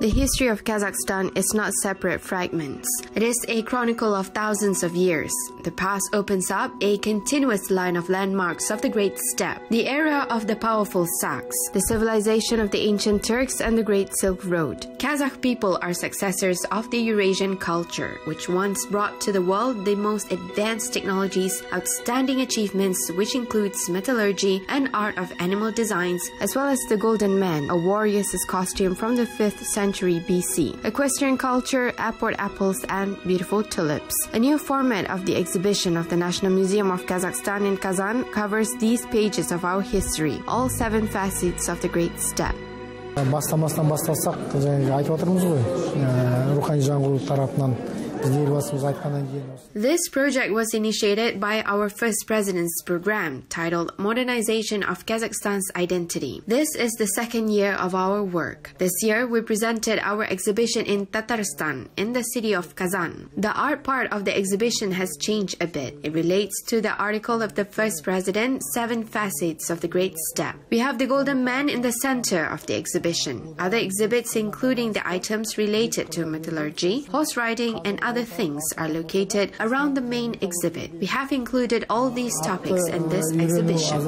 The history of Kazakhstan is not separate fragments. It is a chronicle of thousands of years. The past opens up a continuous line of landmarks of the Great Steppe, the era of the powerful Saks, the civilization of the ancient Turks, and the Great Silk Road. Kazakh people are successors of the Eurasian culture, which once brought to the world the most advanced technologies, outstanding achievements, which includes metallurgy and art of animal designs, as well as the Golden Man, a warrior's costume from the 5th century BC, equestrian culture, aport apples, and beautiful tulips. A new format of the exhibition of the National Museum of Kazakhstan in Kazan covers these pages of our history, all 7 facets of the Great Steppe. Бастамастан басталсақ, айтып отырмыз ғой, рухани жаңғыру тарапынан. This project was initiated by our first president's program titled Modernization of Kazakhstan's Identity. This is the 2nd year of our work. This year we presented our exhibition in Tatarstan, in the city of Kazan. The art part of the exhibition has changed a bit. It relates to the article of the first president, 7 facets of the Great Steppe. We have the Golden Man in the center of the exhibition. Other exhibits including the items related to metallurgy, horse riding, and other things are located around the main exhibit. We have included all these topics in this exhibition.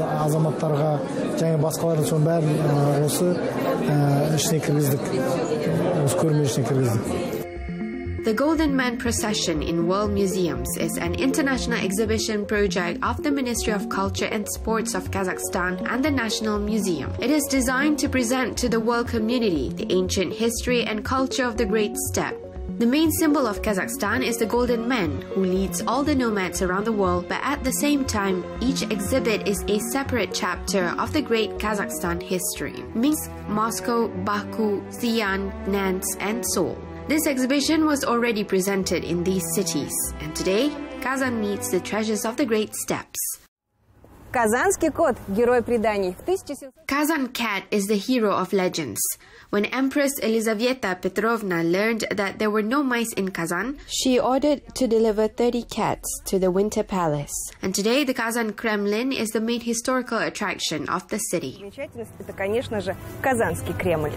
The Golden Man Procession in World Museums is an international exhibition project of the Ministry of Culture and Sports of Kazakhstan and the National Museum. It is designed to present to the world community the ancient history and culture of the Great Steppe. The main symbol of Kazakhstan is the Golden Man, who leads all the nomads around the world, but at the same time, each exhibit is a separate chapter of the great Kazakhstan history. Minsk, Moscow, Baku, Xi'an, Nantes, and Seoul. This exhibition was already presented in these cities, and today, Kazan meets the treasures of the Great Steppes. Казанский кот – герой преданий. Kazan cat is the hero of legends. When Empress Elizaveta Petrovna learned that there were no mice in Kazan, she ordered to deliver 30 cats to the Winter Palace. And today, the Kazan Kremlin is the main historical attraction of the city. Это, конечно же, Казанский Кремль.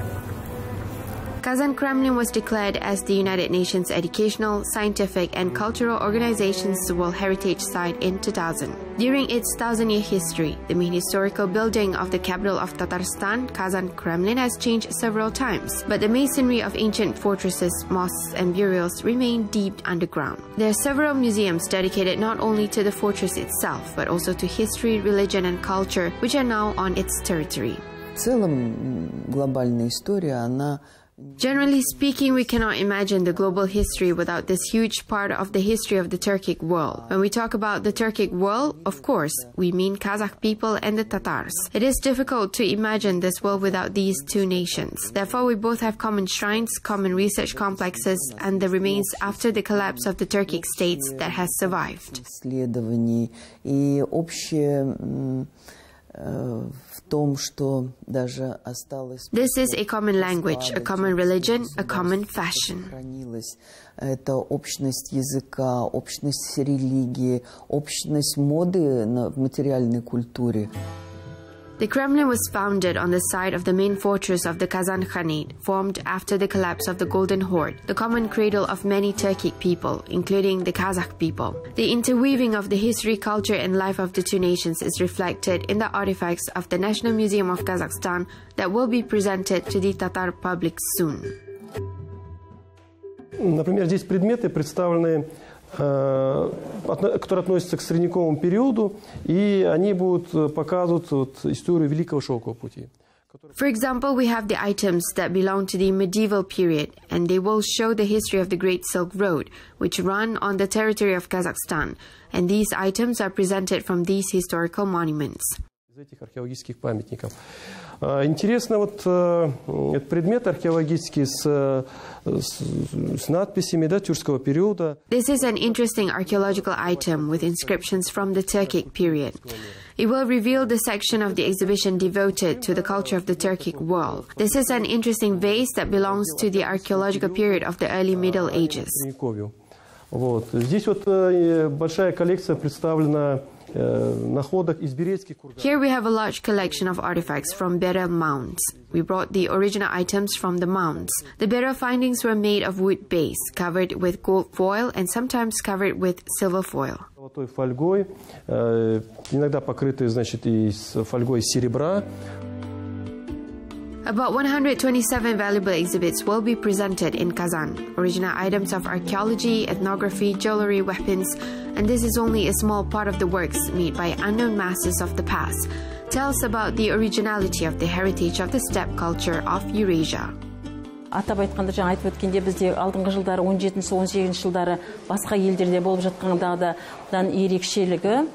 Kazan Kremlin was declared as the United Nations Educational, Scientific and Cultural Organization's World Heritage Site in 2000. During its 1,000-year history, the main historical building of the capital of Tatarstan, Kazan Kremlin, has changed several times, but the masonry of ancient fortresses, mosques and burials remain deep underground. There are several museums dedicated not only to the fortress itself, but also to history, religion and culture, which are now on its territory. В целом, глобальная история, она... Generally speaking, we cannot imagine the global history without this huge part of the history of the Turkic world. When we talk about the Turkic world, of course, we mean Kazakh people and the Tatars. It is difficult to imagine this world without these 2 nations. Therefore, we both have common shrines, common research complexes, and the remains after the collapse of the Turkic states that has survived. This is a common language, a common religion, a common fashion. Это общность языка, общность религии, общность моды в материальной культуре. The Kremlin was founded on the site of the main fortress of the Kazan Khanate, formed after the collapse of the Golden Horde, the common cradle of many Turkic people, including the Kazakh people. The interweaving of the history, culture, and life of the 2 nations is reflected in the artifacts of the National Museum of Kazakhstan that will be presented to the Tatar public soon. Например, здесь предметы представлены, которые относятся к средневековому периоду, и они будут показывать историю Великого Шелкового пути. For example, we have the items that belong to the medieval period, and they will show the history of the Great Silk Road, which run on the territory of Kazakhstan, and these items are presented from these historical monuments. Этих археологических памятников. Интересно, этот предмет археологический с надписями тюркского периода. This is an interesting archaeological item with inscriptions from the Turkic period. It will reveal the section of the exhibition devoted to the culture of the Turkic world. This is an interesting vase that belongs to the archaeological period of the early Middle Ages. Здесь большая коллекция представлена находок из берецких курганов. Here we have a large collection of artifacts from burial mounds. We brought the original items from the mounds. The burial findings were made of wood base, covered with gold foil and sometimes covered with silver foil. Золотой фольгой, иногда покрыты, значит, и фольгой из серебра. About 127 valuable exhibits will be presented in Kazan. Original items of archaeology, ethnography, jewelry, weapons, and this is only a small part of the works made by unknown masters of the past. Tells about the originality of the heritage of the steppe culture of Eurasia. Атап айтқанда жаңа айтып өткенде бізде алдыңғы жылдары 17-18 жылдары басқа елдерде болып жатқандағыдан ерекшелігі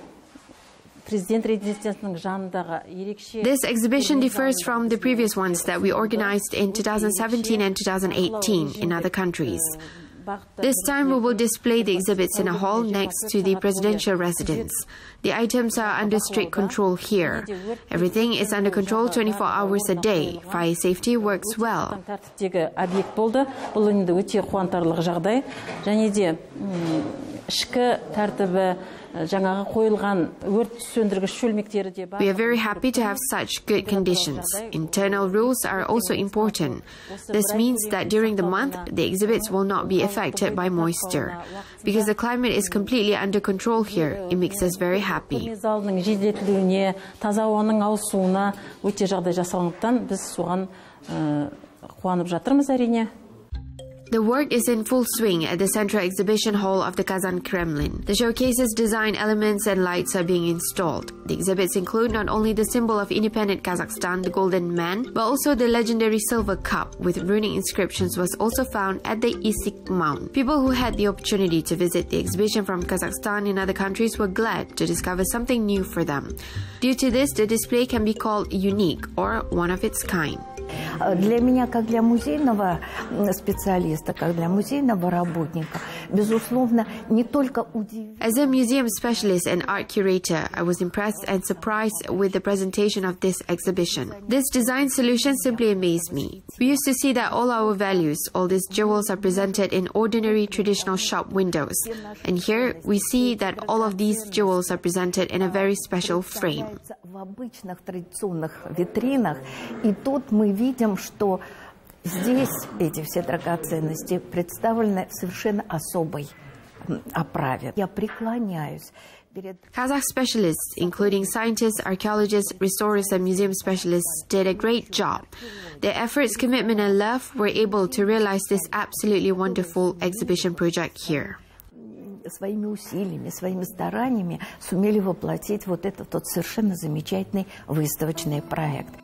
президент резиденциясының жанындағы ерекше. This exhibition differs from the previous ones that we organized in 2017 and 2018 in other countries. This time we will display the exhibits in a hall next to the presidential residence. The items are under strict control here. Everything is under control 24 hours a day. Fire safety works well. Объект болды. Бұл енді өте қуантарлық жағдай. Және де ішкі тәртібі жаңағы қойылған өрт сөндіргіш шөлмектері де бар. We are very happy to have such good conditions. Internal rules are also important. This means that during the month, the exhibits will not be affected by moisture. Because the climate is completely under control here, it makes us very happy. Залының желдетілуіне, таза ауаның ауысуына өте жағдай жасалғандықтан біз соған қуанып жатырмыз әрине. The work is in full swing at the Central Exhibition Hall of the Kazan Kremlin. The showcase's design elements and lights are being installed. The exhibits include not only the symbol of independent Kazakhstan, the Golden Man, but also the legendary silver cup with runic inscriptions was also found at the Isik Mount. People who had the opportunity to visit the exhibition from Kazakhstan in other countries were glad to discover something new for them. Due to this, the display can be called unique or one of its kind. Для меня, как для музейного специалиста, как для музейного работника, безусловно, не только удивительно. As a museum specialist and art curator, I was impressed and surprised with the presentation of this exhibition. This design solution simply amazed me. We used to see that all our values, all these jewels are presented in ordinary traditional shop windows. And here we see that all of these jewels are presented in a very special frame. В обычных традиционных витринах, и тут мы видим, что здесь эти все драгоценности представлены в совершенно особой оправе. Я преклоняюсь перед... Kazakh specialists, including scientists, archaeologists, restorers, and museum specialists, did a great job. Their efforts, commitment, and love were able to realize this absolutely wonderful exhibition project here. Своими усилиями, своими стараниями сумели воплотить вот этот совершенно замечательный выставочный проект.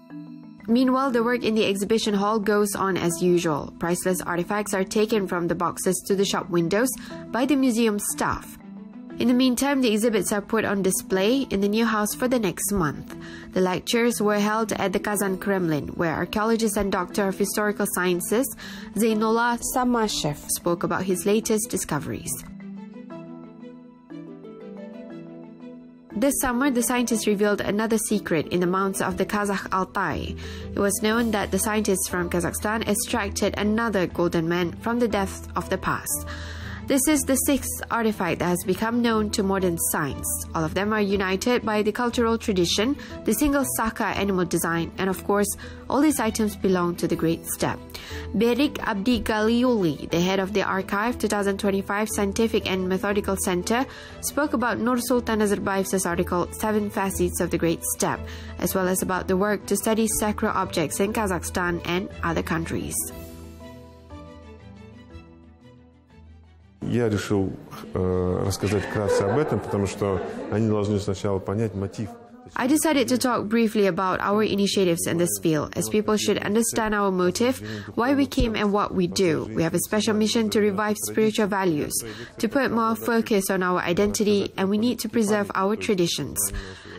Meanwhile, the work in the exhibition hall goes on as usual. Priceless artifacts are taken from the boxes to the shop windows by the museum staff. In the meantime, the exhibits are put on display in the new house for the next month. The lectures were held at the Kazan Kremlin, where archaeologist and doctor of historical sciences Zainullah Samashev spoke about his latest discoveries. This summer, the scientists revealed another secret in the mountains of the Kazakh Altai. It was known that the scientists from Kazakhstan extracted another golden man from the depths of the past. This is the sixth artifact that has become known to modern science. All of them are united by the cultural tradition, the single Saka animal design, and of course, all these items belong to the Great Steppe. BERIK ABDIGALIULY, the head of the Archive 2025 Scientific and Methodical Center, spoke about Nursultan Nazarbayev's article 7 Facets of the Great Steppe, as well as about the work to study sacred objects in Kazakhstan and other countries. Я решил рассказать вкратце об этом, потому что они должны сначала понять мотив. I decided to talk briefly about our initiatives in this field, as people should understand our motive, why we came and what we do. We have a special mission to revive spiritual values, to put more focus on our identity, and we need to preserve our traditions.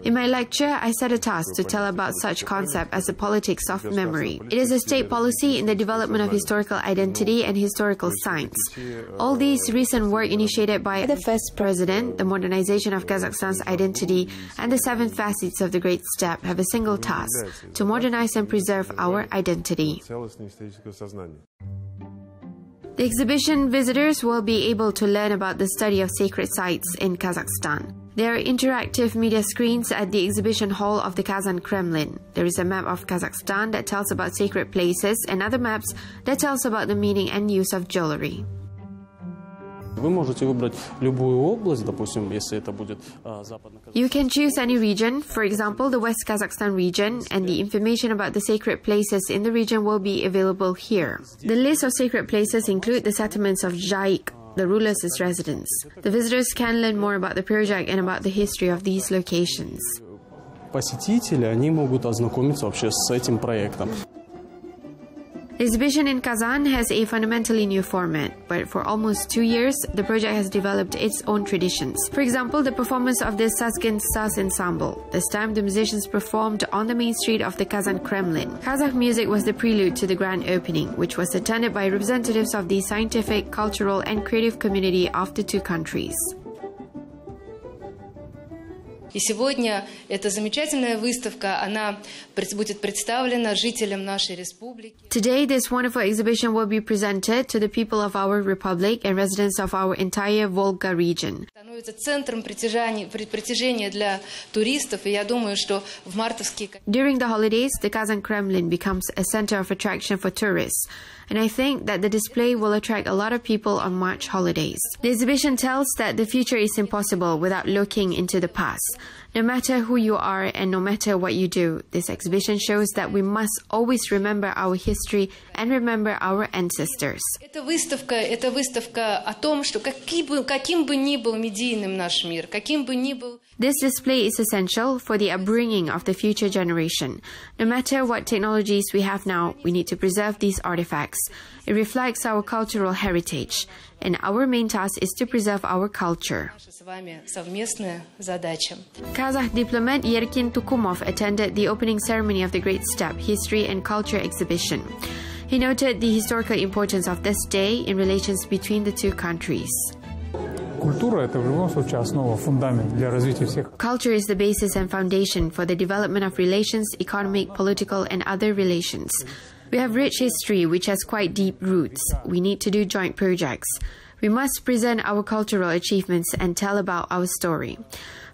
In my lecture, I set a task to tell about such concept as the politics of memory. It is a state policy in the development of historical identity and historical science. All these recent work initiated by the first president, the modernization of Kazakhstan's identity, and the 7 facets of the Great Steppe have a single task: to modernize and preserve our identity. The exhibition visitors will be able to learn about the study of sacred sites in Kazakhstan. There are interactive media screens at the exhibition hall of the Kazan Kremlin. There is a map of Kazakhstan that tells about sacred places and other maps that tells about the meaning and use of jewelry. You can choose any region, for example the West Kazakhstan region, and the information about the sacred places in the region will be available here. The list of sacred places include the settlements of Jaik, the ruler's residence. The visitors can learn more about the project and about the history of these locations. Посетители, они могут ознакомиться вообще с этим проектом. The exhibition in Kazan has a fundamentally new format, but for almost 2 years, the project has developed its own traditions. For example, the performance of the Sazgin Saz ensemble. This time, the musicians performed on the main street of the Kazan Kremlin. Kazakh music was the prelude to the grand opening, which was attended by representatives of the scientific, cultural, and creative community of the two countries. И сегодня эта замечательная выставка, она будет представлена жителям нашей республики. Today, this wonderful exhibition will be presented to the people of our republic and residents of our entire Volga region. Становится центром притяжения для туристов, и я думаю, что в мартовские... During the holidays, the Kazan Kremlin becomes a center of attraction for tourists. And I think that the display will attract a lot of people on March holidays. The exhibition tells that the future is impossible without looking into the past. No matter who you are and no matter what you do, this exhibition shows that we must always remember our history and remember our ancestors. Эта выставка о том, что каким бы ни был медийным наш мир, каким бы ни был... This display is essential for the upbringing of the future generation. No matter what technologies we have now, we need to preserve these artifacts. It reflects our cultural heritage, and our main task is to preserve our culture. Kazakh diplomat Yerkin Tukumov attended the opening ceremony of the Great Steppe History and Culture exhibition. He noted the historical importance of this day in relations between the two countries. Culture is the basis and foundation for the development of relations, economic, political, and other relations. We have rich history which has quite deep roots. We need to do joint projects. We must present our cultural achievements and tell about our story.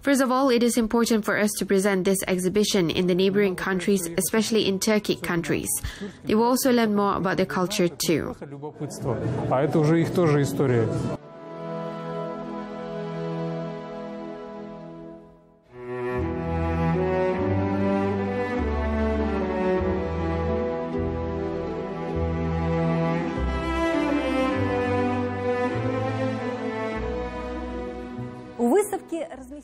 First of all, it is important for us to present this exhibition in the neighboring countries, especially in Turkic countries. They will also learn more about their culture too.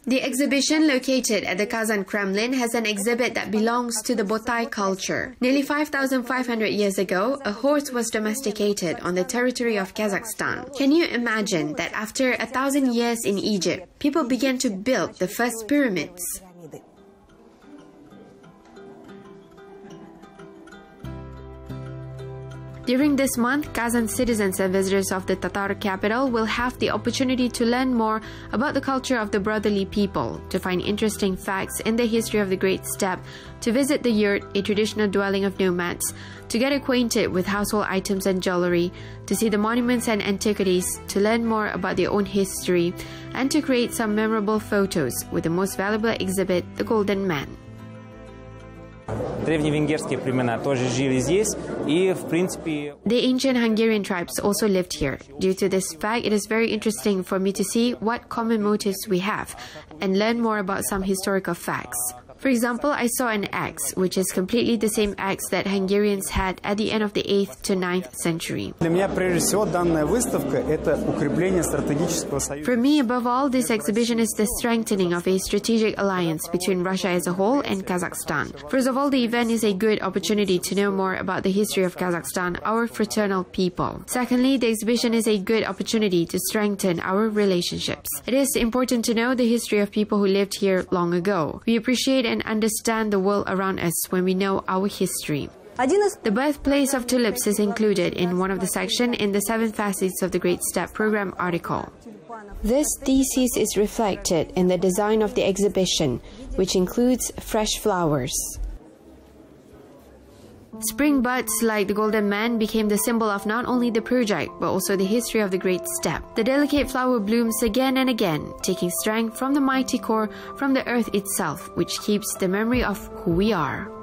The exhibition located at the Kazan Kremlin has an exhibit that belongs to the Botai culture. Nearly 5,500 years ago, a horse was domesticated on the territory of Kazakhstan. Can you imagine that after 1,000 years in Egypt, people began to build the first pyramids? During this month, Kazan citizens and visitors of the Tatar capital will have the opportunity to learn more about the culture of the brotherly people, to find interesting facts in the history of the Great Steppe, to visit the yurt, a traditional dwelling of nomads, to get acquainted with household items and jewelry, to see the monuments and antiquities, to learn more about their own history, and to create some memorable photos with the most valuable exhibit, the Golden Man. The ancient Hungarian tribes also lived here. Due to this fact, it is very interesting for me to see what common motives we have and learn more about some historical facts. For example, I saw an axe, which is completely the same axe that Hungarians had at the end of the 8th to 9th century. For me, above all, this exhibition is the strengthening of a strategic alliance between Russia as a whole and Kazakhstan. First of all, the event is a good opportunity to know more about the history of Kazakhstan, our fraternal people. Secondly, the exhibition is a good opportunity to strengthen our relationships. It is important to know the history of people who lived here long ago. We appreciate and understand the world around us when we know our history. The birthplace of tulips is included in one of the sections in the 7 facets of the Great Steppe program article. This thesis is reflected in the design of the exhibition, which includes fresh flowers. Spring buds like the golden man became the symbol of not only the project but also the history of the Great Steppe. The delicate flower blooms again and again, taking strength from the mighty core, from the earth itself, which keeps the memory of who we are.